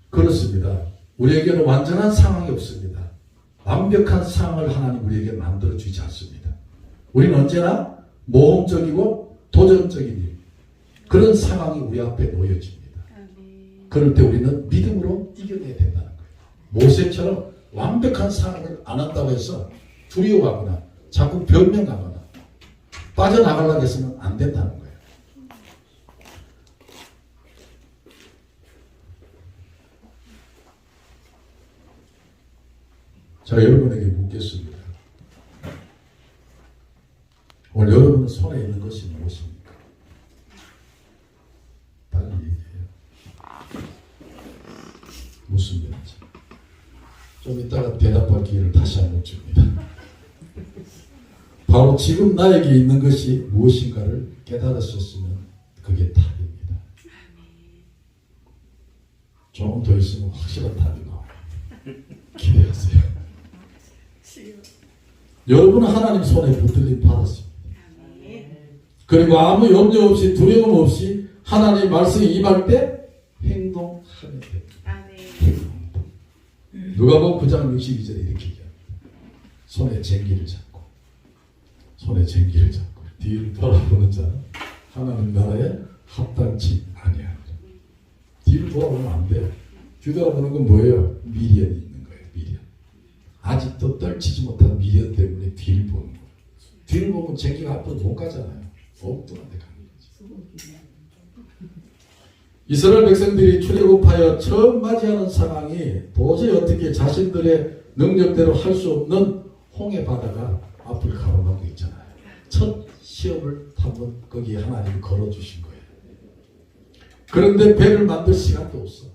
그렇습니다. 우리에게는 완전한 상황이 없습니다. 완벽한 상황을 하나님 우리에게 만들어 주지 않습니다. 우리는 언제나 모험적이고 도전적인 일, 그런 상황이 우리 앞에 놓여집니다. 그럴 때 우리는 믿음으로 이겨내야 된다는 거예요. 모세처럼 완벽한 상황을 안 한다고 해서 두려워하거나 자꾸 변명하거나 빠져나가려고 해서는 안 된다는 거예요. 자, 여러분에게 묻겠습니다. 오늘 여러분 손에 있는 것이 무엇입니까? 빨리 얘기해요. 묻습니다. 좀 이따가 대답할 기회를 다시 한번 줍니다. 바로 지금 나에게 있는 것이 무엇인가를 깨달았었으면 그게 답입니다. 조금 더 있으면 확실한 답이 나와요. 기대하세요. 여러분은 하나님 손에 붙들림 받았습니다. 그리고 아무 염려 없이 두려움 없이 하나님 말씀이 임할 때 행동하면 됩니다. 누가복음 9장 62절에 이렇게 얘기합니다. 손에 쟁기를 잡고 뒤를 돌아보는 자는 하나님 나라에 합당치 아니하니라. 뒤를 돌아보면 안 돼요. 뒤돌아보는 건 뭐예요? 미련이 있는 거예요. 미련. 아직도 떨치지 못한 미련 때문에 뒤를 보는 거예요. 뒤를 보면 쟁기가 앞으로 못 가잖아요. 엉뚱한 데 가는 거지. 이스라엘 백성들이 출애굽하여 처음 맞이하는 상황이 도저히 어떻게 자신들의 능력대로 할 수 없는 홍해 바다가 앞을 가로막고 있잖아요. 첫 시험을 한번 거기에 하나님이 걸어주신 거예요. 그런데 배를 만들 시간도 없어.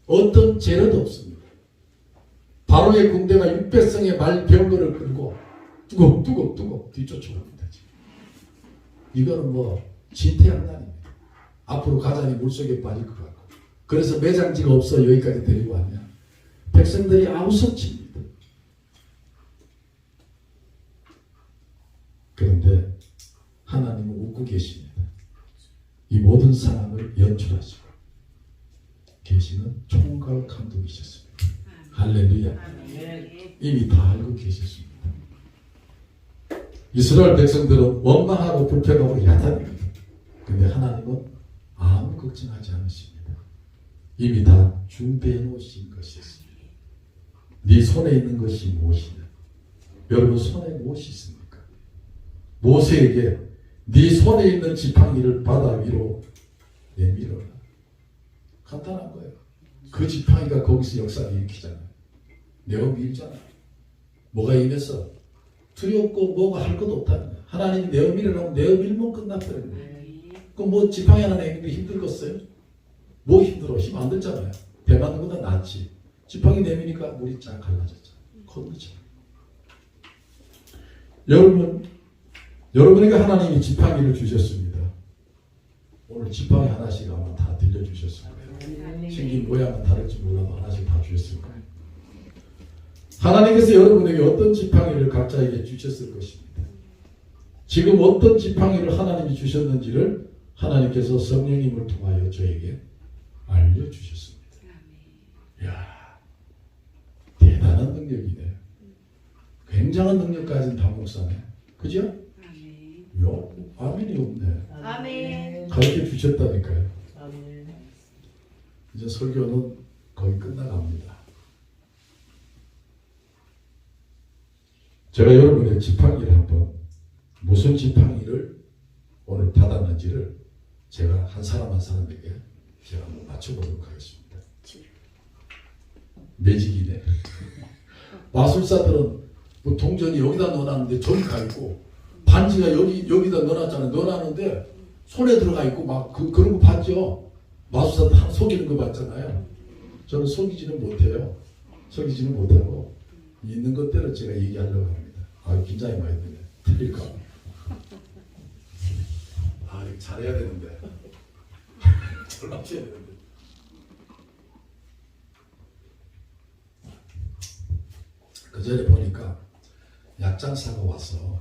어떤 재료도 없습니다. 바로의 군대가 600성의 말 병거를 끌고 뚜걱 뒤쫓아옵니다. 이거는 뭐 진퇴양난입니다. 앞으로 가자니 물속에 빠질 것 같고. 그래서 매장지가 없어 여기까지 데리고 왔냐. 백성들이 아우성칩니다. 그런데 하나님은 웃고 계십니다. 이 모든 상황을 연출하시고 계시는 총괄 감독이셨습니다. 할렐루야. 이미 다 알고 계셨습니다. 이스라엘 백성들은 원망하고 불평하고 야단입니다. 근데 하나님은 아무 걱정하지 않으십니다. 이미 다 준비해 놓으신 것이었습니다. 네 손에 있는 것이 무엇이냐? 여러분 손에 무엇이 있습니까? 모세에게 네 손에 있는 지팡이를 바다 위로 내밀어라. 간단한 거예요. 그 지팡이가 거기서 역사를 일으키잖아요. 내가 밀잖아요. 뭐가 임해서 두렵고 뭐가 할 것도 없다는 거예요. 하나님이 내어 밀으라고 내어 밀면 끝났더라고요. 그럼 뭐 지팡이 하나 내기도 힘들겠어요? 뭐 힘들어? 힘 안 들잖아요. 배 맞는 것보다 낫지. 지팡이 내미니까 물이 쫙 갈라졌잖아요. 건너죠. 여러분에게 하나님이 지팡이를 주셨습니다. 오늘 지팡이 하나씩 아마 다 들려주셨을 거예요. 생긴 모양은 다를지 몰라도 하나씩 다 주셨을 거예요. 하나님께서 여러분에게 어떤 지팡이를 각자에게 주셨을 것입니다. 지금 어떤 지팡이를 하나님이 주셨는지를 하나님께서 성령님을 통하여 저에게 알려주셨습니다. 이야, 대단한 능력이네요. 굉장한 능력 가진 당목사네. 그죠? 아멘. 요 아멘이 없네. 아멘. 가르쳐 주셨다니까요. 아멘. 이제 설교는 거의 끝나갑니다. 제가 여러분의 지팡이를 한번 무슨 지팡이를 오늘 받았는지를 제가 한 사람 한 사람에게 제가 한번 맞춰보도록 하겠습니다. 매직이네. 마술사들은 뭐 동전이 여기다 넣어놨는데 저기 가 있고 반지가 여기다 넣어놨잖아요. 넣어놨는데 손에 들어가 있고 막 그런 거 봤죠. 마술사 다 속이는 거 봤잖아요. 저는 속이지는 못해요. 속이지는 못하고 있는 것대로 제가 얘기하려고 합니다. 아, 긴장이 많이 되네. 틀릴까? 아, 이거 잘해야 되는데. 잘 맞춰야 되는데. 그 전에 보니까 약장사가 와서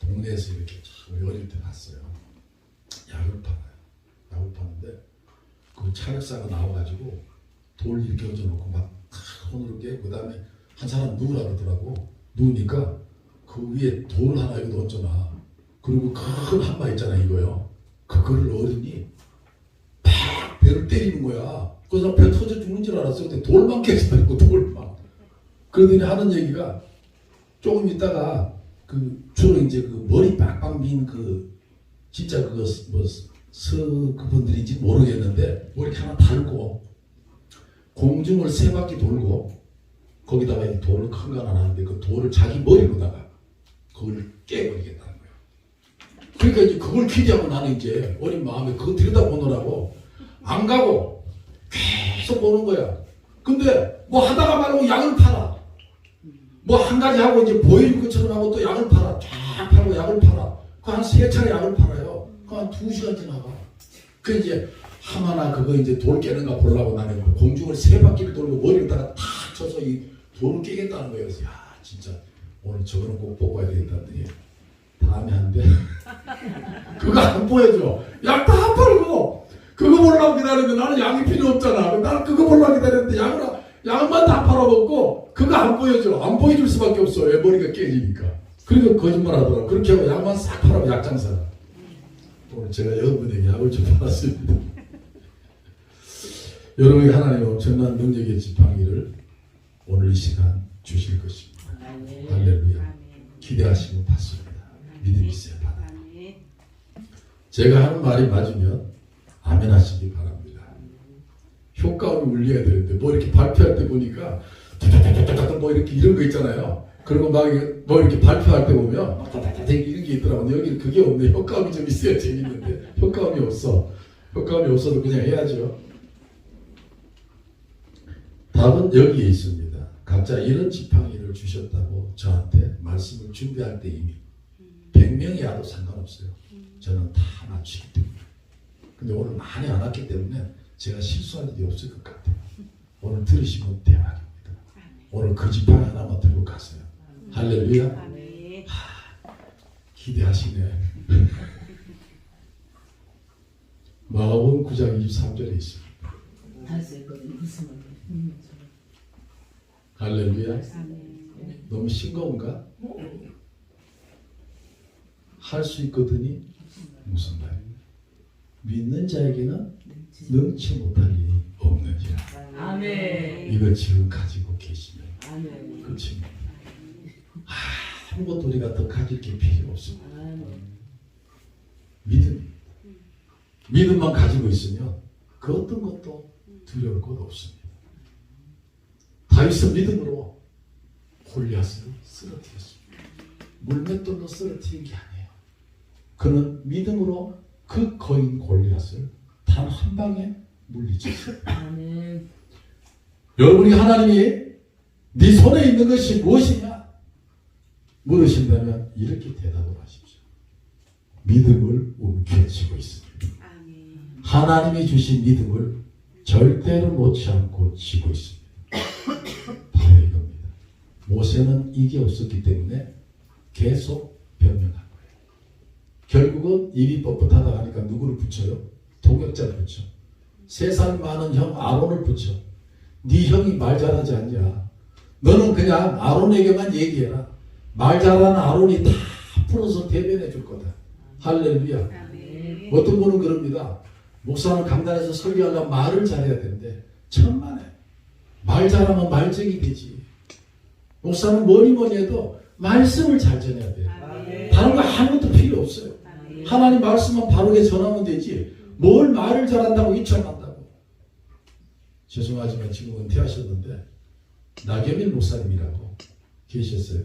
동네에서 이렇게 참 어릴 때 봤어요. 약을 팔아요. 약을 파는데 그 차력사가 나와가지고 돌 이렇게 얹어놓고 막 손으로 깨고 그 다음에 한 사람 누우라 그러더라고. 누우니까 그 위에 돌 하나 이거 얹어놔. 그리고 큰 한마 있잖아 이거요. 그거를 어른이 팍 배를 때리는 거야. 그래서 배 터져 죽는 줄 알았어. 근데 돌만 깨져있고 돌만. 그러더니 하는 얘기가 조금 있다가 그 주로 이제 그 머리 빡빡 민 그 진짜 그거 뭐 그분들인지 모르겠는데 머리 하나 달고 공중을 3바퀴 돌고 거기다가 이 돌을 큰 거 하나 놨는데 그 돌을 자기 머리로다가 그걸 깨버리겠다는 거예요. 그러니까 이제 그걸 기대하고 나는 이제 어린 마음에 그거 들여다보느라고 안 가고 계속 보는 거야. 근데 뭐 하다가 말고 약을 팔아. 뭐 한 가지 하고 이제 보일 것처럼 하고 또 약을 팔아. 쫙 팔고 약을 팔아. 그 한 3차례 약을 팔아요. 그 한 2시간 지나가. 그 이제 하마나 그거 이제 돌 깨는가 보려고 나는 공중을 3바퀴를 돌고 머리에다가 탁 쳐서 이 돌을 깨겠다는 거예요. 그래서 야 진짜 오늘 저거는 꼭 보고 와야 되겠다더니 다음에 한대. 그거 안 보여줘. 약 다 안 팔고 그거 보려고 기다리는데 나는 약이 필요 없잖아. 나는 그거 보려고 기다렸는데 약만 다 팔아먹고 그거 안 보여줘. 안 보여줄 수밖에 없어. 왜 머리가 깨지니까. 그러니까 거짓말 하더라고. 그렇게 하고 약만 싹 팔아고 약장사가. 오늘 제가 여러분에게 약을 좀 팔았습니다. 여러분이 하나님의 엄청난 능력의 지팡이를 오늘 이 시간 주실 것입니다. 아멘. 할렐루야. 아멘. 기대하시고 받습니다. 믿음이 있어야 받아. 아멘. 제가 하는 말이 맞으면 아멘 하시기 바랍니다. 효과음이 울려야 되는데 뭐 이렇게 발표할 때 보니까 뭐 이렇게 이런 거 있잖아요. 그리고 막 뭐 이렇게 발표할 때 보면 막 이런 게 있더라고요. 근데 여기는 그게 없네. 효과음이 좀 있어야 재밌는데 효과음이 없어. 효과음이 없어도 그냥 해야죠. 답은 여기에 있습니다. 각자 이런 지팡이를 주셨다고 저한테 말씀을 준비할 때 이미 100명이 와도 상관없어요. 저는 다 맞추기 때문에. 근데 오늘 많이 안 왔기 때문에 제가 실수할 일이 없을 것 같아요. 오늘 들으시면 대박입니다. 오늘 그 지팡이 하나만 들고 가세요. 할렐루야. 아멘. 기대하시네. 마가복음 9장 23절에 있습니다. 다시 했거든요. 무슨 말이에요? 할렐루야. 아멘. 너무 싱거운가? 할 수 있거든이 무슨 말이에요? 믿는 자에게는 능치 못할 일이 없느니라. 아멘. 이거 지금 가지고 계시면 아멘. 끝입니다. 아무것도 우리가 더 가질 게 필요 없습니다. 아멘. 믿음만 가지고 있으면 그 어떤 것도 두려울 것 없습니다. 다윗은 믿음으로 골리앗을 쓰러뜨렸습니다. 물맷돌로 쓰러뜨린 게 아니에요. 그는 믿음으로 그 거인 골리앗을 단 한 방에 물리쳤습니다. 아멘. 여러분이 하나님이 네 손에 있는 것이 무엇이냐 물으신다면 이렇게 대답을 하십시오. 믿음을 움켜쥐고 있습니다. 아멘. 하나님이 주신 믿음을 절대로 놓지 않고 쥐고 있습니다. 바로 이겁니다. 모세는 이게 없었기 때문에 계속 변명한 거예요. 결국은 입이 뻣뻣하다 하니까 누구를 붙여요? 동역자를 붙여. 3살 많은 형 아론을 붙여. 네 형이 말 잘하지 않냐? 너는 그냥 아론에게만 얘기해라. 말 잘하는 아론이 다 풀어서 대변해 줄 거다. 할렐루야. 아멘. 어떤 분은 그럽니다. 목사는 강단에서 설교하려면 말을 잘해야 되는데 천만에 말 잘하면 말쟁이 되지. 목사는 뭐니 해도 말씀을 잘 전해야 돼요. 아멘. 다른 거 아무것도 필요 없어요. 아멘. 하나님 말씀만 바르게 전하면 되지 뭘 말을 잘한다고 이천한다고. 죄송하지만 지금 은퇴하셨는데 나경일 목사님이라고 계셨어요.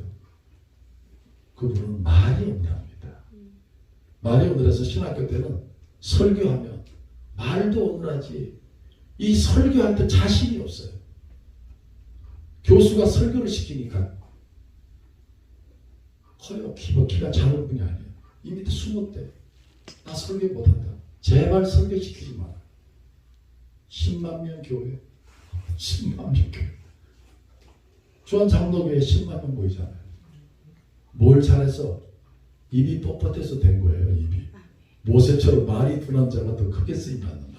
그분은 말이 온답니다. 말이 오늘에서 신학교 때는 설교하면 말도 오늘하지 이 설교할 때 자신이 없어요. 교수가 설교를 시키니까 커요. 키가 작은 분이 아니에요. 이 밑에 숨었대. 나 설교 못한다. 제발 설교시키지 마라. 10만 명 교회. 10만 명 교회. 주한 장로교회 10만 명 모이잖아요. 뭘 잘해서 입이 뻣뻣해서 된 거예요. 입이. 모세처럼 말이 둔한 자가 더 크게 쓰임 받는 거예요.